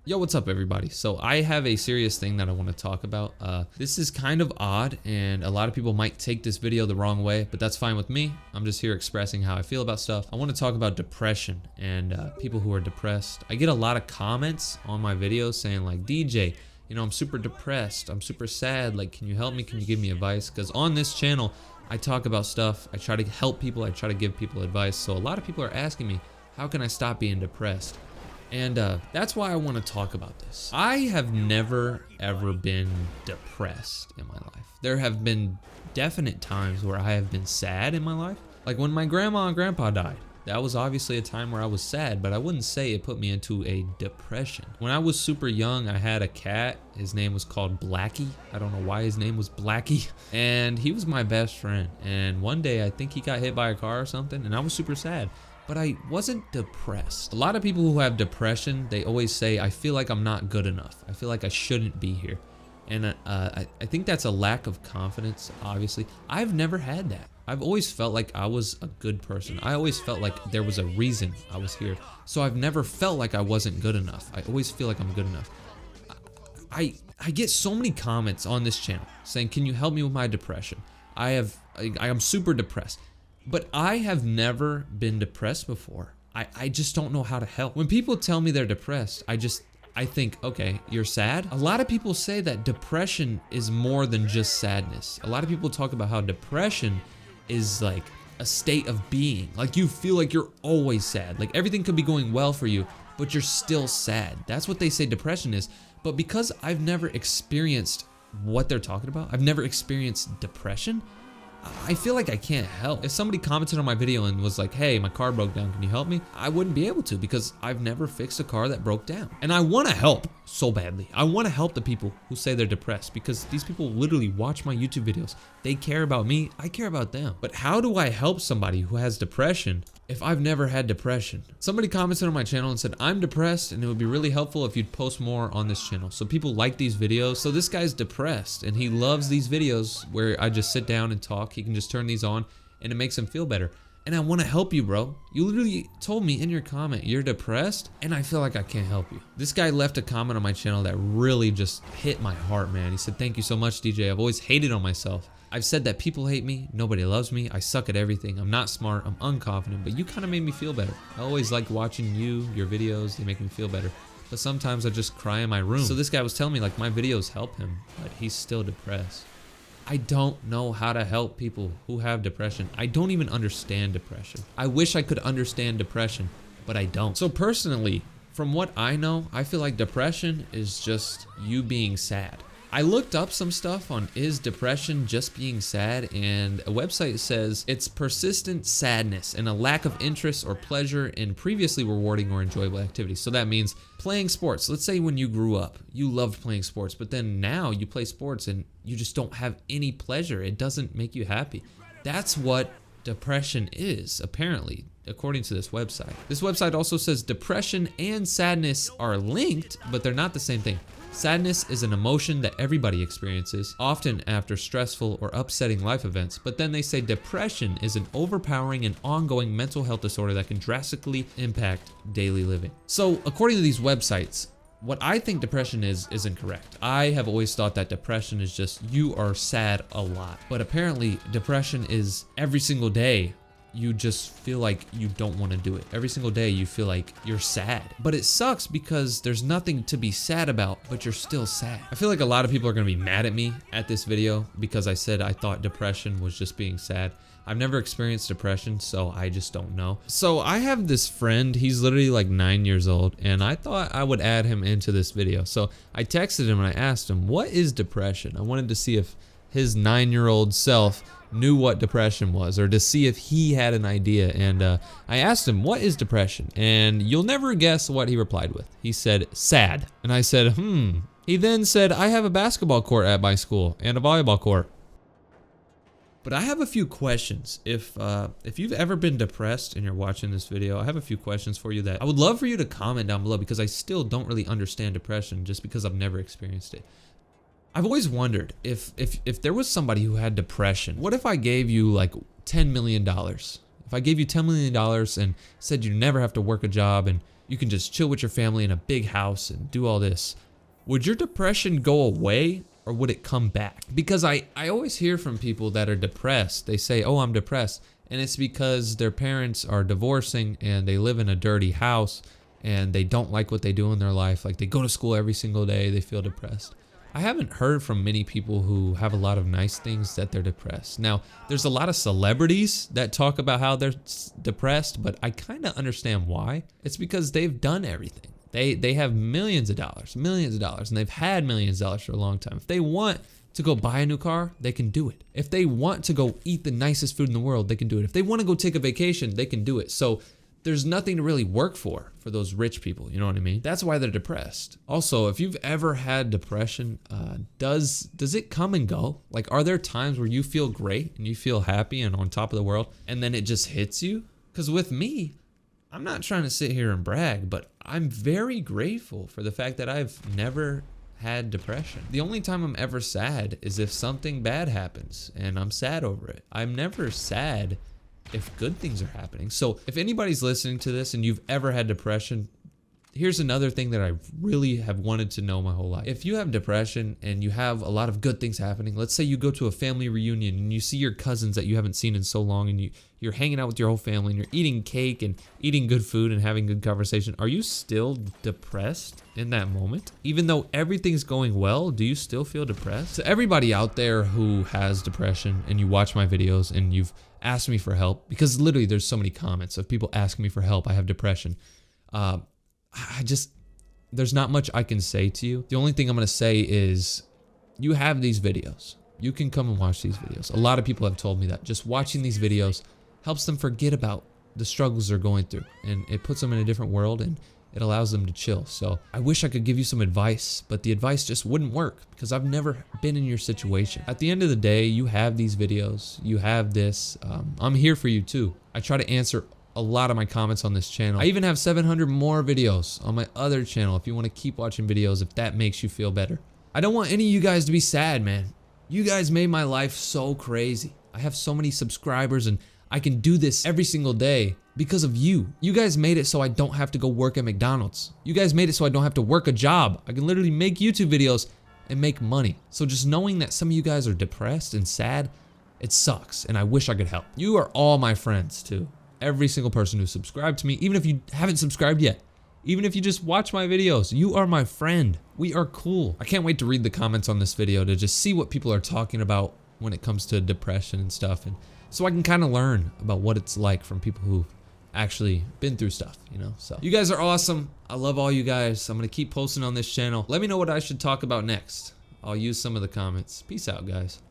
Yo, what's up everybody? So I have a serious thing that I want to talk about. This is kind of odd and a lot of people might take this video the wrong way, but that's fine with me. I'm just here expressing how I feel about stuff. I want to talk about depression and people who are depressed. I get a lot of comments on my videos saying like, DJ, you know, I'm super depressed. I'm super sad. Like, can you help me? Can you give me advice? Because on this channel, I talk about stuff. I try to help people. I try to give people advice. So a lot of people are asking me, how can I stop being depressed? And that's why I want to talk about this. I have never ever been depressed in my life. There have been definite times where I have been sad in my life. Like when my grandma and grandpa died. That was obviously a time where I was sad, but I wouldn't say it put me into a depression. When I was super young, I had a cat. His name was called Blackie. I don't know why his name was Blackie. And he was my best friend. And one day I think he got hit by a car or something and I was super sad. But I wasn't depressed. A lot of people who have depression, they always say, I feel like I'm not good enough. I feel like I shouldn't be here. And I think that's a lack of confidence, obviously. I've never had that. I've always felt like I was a good person. I always felt like there was a reason I was here. So I've never felt like I wasn't good enough. I always feel like I'm good enough. I get so many comments on this channel saying, can you help me with my depression? I am super depressed. But I have never been depressed before. I just don't know how to help. When people tell me they're depressed, I think, okay, you're sad? A lot of people say that depression is more than just sadness. A lot of people talk about how depression is like a state of being. Like you feel like you're always sad. Like everything could be going well for you, but you're still sad. That's what they say depression is. But because I've never experienced what they're talking about, I've never experienced depression, I feel like I can't help. If somebody commented on my video and was like, hey, my car broke down, can you help me? I wouldn't be able to because I've never fixed a car that broke down. And I want to help so badly. I want to help the people who say they're depressed because these people literally watch my YouTube videos. They care about me, I care about them. But how do I help somebody who has depression if I've never had depression? Somebody commented on my channel and said, I'm depressed and it would be really helpful if you'd post more on this channel. So people like these videos. So this guy's depressed and he loves these videos where I just sit down and talk. He can just turn these on and it makes him feel better. And I want to help you, bro. You literally told me in your comment you're depressed and I feel like I can't help you. This guy left a comment on my channel that really just hit my heart, man. He said, thank you so much, DJ. I've always hated on myself. I've said that people hate me, nobody loves me, I suck at everything, I'm not smart, I'm unconfident, but you kind of made me feel better. I always like watching your videos, they make me feel better. But sometimes I just cry in my room. So this guy was telling me like my videos help him, but he's still depressed. I don't know how to help people who have depression. I don't even understand depression. I wish I could understand depression, but I don't. So personally, from what I know, I feel like depression is just you being sad. I looked up some stuff on is depression just being sad, and a website says it's persistent sadness and a lack of interest or pleasure in previously rewarding or enjoyable activities. So that means playing sports. Let's say when you grew up, you loved playing sports, but then now you play sports and you just don't have any pleasure. It doesn't make you happy. That's what depression is, apparently, according to this website. This website also says depression and sadness are linked, but they're not the same thing. Sadness is an emotion that everybody experiences, often after stressful or upsetting life events, but then they say depression is an overpowering and ongoing mental health disorder that can drastically impact daily living. So according to these websites, what I think depression is incorrect. I have always thought that depression is just you are sad a lot, but apparently depression is every single day you just feel like you don't want to do it. Every single day you feel like you're sad. But it sucks because there's nothing to be sad about, but you're still sad. I feel like a lot of people are gonna be mad at me at this video because I said I thought depression was just being sad. I've never experienced depression, so I just don't know. So I have this friend, he's literally like 9 years old, and I thought I would add him into this video. So I texted him and I asked him, what is depression? I wanted to see if his 9-year-old self knew what depression was, or to see if he had an idea. And I asked him, what is depression? And you'll never guess what he replied with. He said, sad. And I said, He then said, I have a basketball court at my school and a volleyball court. But I have a few questions. If you've ever been depressed and you're watching this video, I have a few questions for you that I would love for you to comment down below, because I still don't really understand depression just because I've never experienced it. I've always wondered if there was somebody who had depression, what if I gave you like $10 million? If I gave you $10 million and said you never have to work a job and You can just chill with your family in a big house and do all this. Would your depression go away or would it come back? Because I always hear from people that are depressed. They say, oh, I'm depressed. And it's because their parents are divorcing and they live in a dirty house and they don't like what they do in their life. Like they go to school every single day, they feel depressed. I haven't heard from many people who have a lot of nice things that they're depressed. Now, there's a lot of celebrities that talk about how they're depressed, but I kind of understand why. It's because they've done everything. They have millions of dollars, and they've had millions of dollars for a long time. If they want to go buy a new car, they can do it. If they want to go eat the nicest food in the world, they can do it. If they want to go take a vacation, they can do it. So there's nothing to really work for those rich people, you know what I mean? That's why they're depressed. Also, if you've ever had depression, does it come and go? Like, are there times where you feel great and you feel happy and on top of the world, and then it just hits you? Because with me, I'm not trying to sit here and brag, but I'm very grateful for the fact that I've never had depression. The only time I'm ever sad is if something bad happens and I'm sad over it. I'm never sad if good things are happening. So if anybody's listening to this and you've ever had depression, here's another thing that I really have wanted to know my whole life. If you have depression and you have a lot of good things happening, let's say you go to a family reunion and you see your cousins that you haven't seen in so long and you're hanging out with your whole family and you're eating cake and eating good food and having good conversation, are you still depressed in that moment? Even though everything's going well, do you still feel depressed? To everybody out there who has depression and you watch my videos and you've asked me for help, because literally there's so many comments of people asking me for help, I have depression. There's not much I can say to you. The only thing I'm going to say is you have these videos. You can come and watch these videos. A lot of people have told me that just watching these videos helps them forget about the struggles they're going through, and it puts them in a different world and it allows them to chill. So I wish I could give you some advice, but the advice just wouldn't work because I've never been in your situation. At the end of the day, you have these videos, you have this. I'm here for you too. I try to answer a lot of my comments on this channel. I even have 700 more videos on my other channel if you want to keep watching videos, if that makes you feel better. I don't want any of you guys to be sad, man. You guys made my life so crazy. I have so many subscribers and I can do this every single day because of you. You guys made it so I don't have to go work at McDonald's. You guys made it so I don't have to work a job. I can literally make YouTube videos and make money. So just knowing that some of you guys are depressed and sad, it sucks, and I wish I could help. You are all my friends too. Every single person who subscribed to me, even if you haven't subscribed yet, even if you just watch my videos, you are my friend. We are cool. I can't wait to read the comments on this video to just see what people are talking about when it comes to depression and stuff, and so I can kind of learn about what it's like from people who've actually been through stuff, you know? So you guys are awesome. I love all you guys. I'm gonna keep posting on this channel. Let me know what I should talk about next. I'll use some of the comments. Peace out, guys.